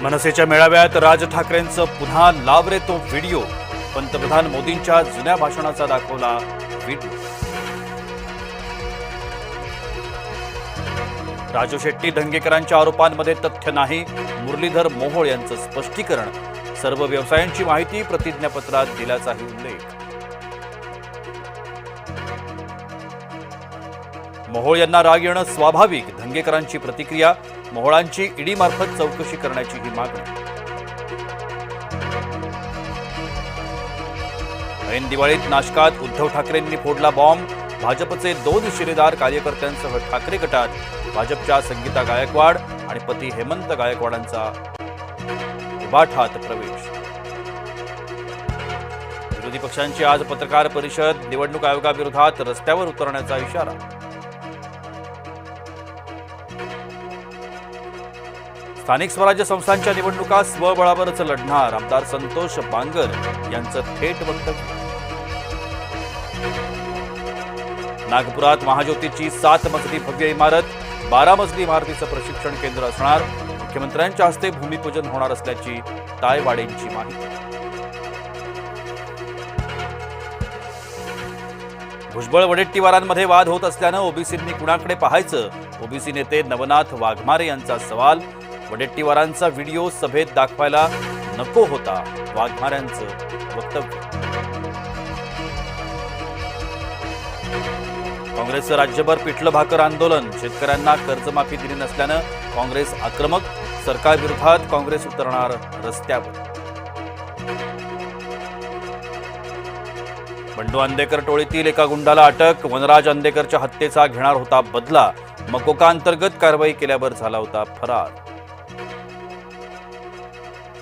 मनसेच्या मेळाव्यात राज ठाकरेंचं पुन्हा लाव रे तो व्हिडिओ। पंतप्रधान मोदींच्या जुन्या भाषणाचा दाखवला व्हिडिओ। राजू शेट्टी धंगेकरांच्या आरोपांमध्ये तथ्य नाही, मुरलीधर मोहोळ यांचं स्पष्टीकरण। सर्व व्यवसायांची माहिती प्रतिज्ञापत्रात दिल्याचाही उल्लेख। मोहोळ यांना राग येणं स्वाभाविक, धंगेकरांची प्रतिक्रिया। मोहोळांची ईडी मार्फत चौकशी करण्याची ही मागणी। ऐन दिवाळीत नाशकात उद्धव ठाकरेंनी फोडला बॉम्ब। भाजपचे 2 शिलेदार कार्यकर्त्यांसह ठाकरे गटात। भाजपच्या संगीता गायकवाड आणि पती हेमंत गायकवाडांचा उभाठात प्रवेश। विरोधी पक्षांची आज पत्रकार परिषद। निवडणूक आयोगाविरोधात रस्त्यावर उतरण्याचा इशारा। स्थानिक स्वराज्य संस्थांच्या निवडणुका स्वबळावरच लढणार, आमदार संतोष बांगर यांचं थेट वक्तव्य। नागपुरात महाज्योतीची 7 मजली भव्य इमारत। 12 मजली इमारतीचं प्रशिक्षण केंद्र असणार। मुख्यमंत्र्यांच्या हस्ते भूमिपूजन होणार असल्याची तायवाडेंची माहिती। भुजबळ वडेट्टीवारांमध्ये वाद होत असल्यानं ओबीसींनी कुणाकडे पाहायचं, ओबीसी नेते नवनाथ वाघमारे यांचा सवाल। वडेट्टीवारांचा व्हिडिओ सभेत दाखवायला नको होता, वाघमाऱ्यांचं वक्तव्य। काँग्रेसचं राज्यभर पिठलं भाकर आंदोलन। शेतकऱ्यांना कर्जमाफी दिली नसल्यानं काँग्रेस आक्रमक। सरकारविरोधात काँग्रेस उतरणार रस्त्यावर। बंडू अंदेकर टोळीतील एका गुंडाला अटक। वनराज अंदेकरच्या हत्येचा घेणार होता बदला। मकोका अंतर्गत कारवाई केल्यावर झाला होता फरार।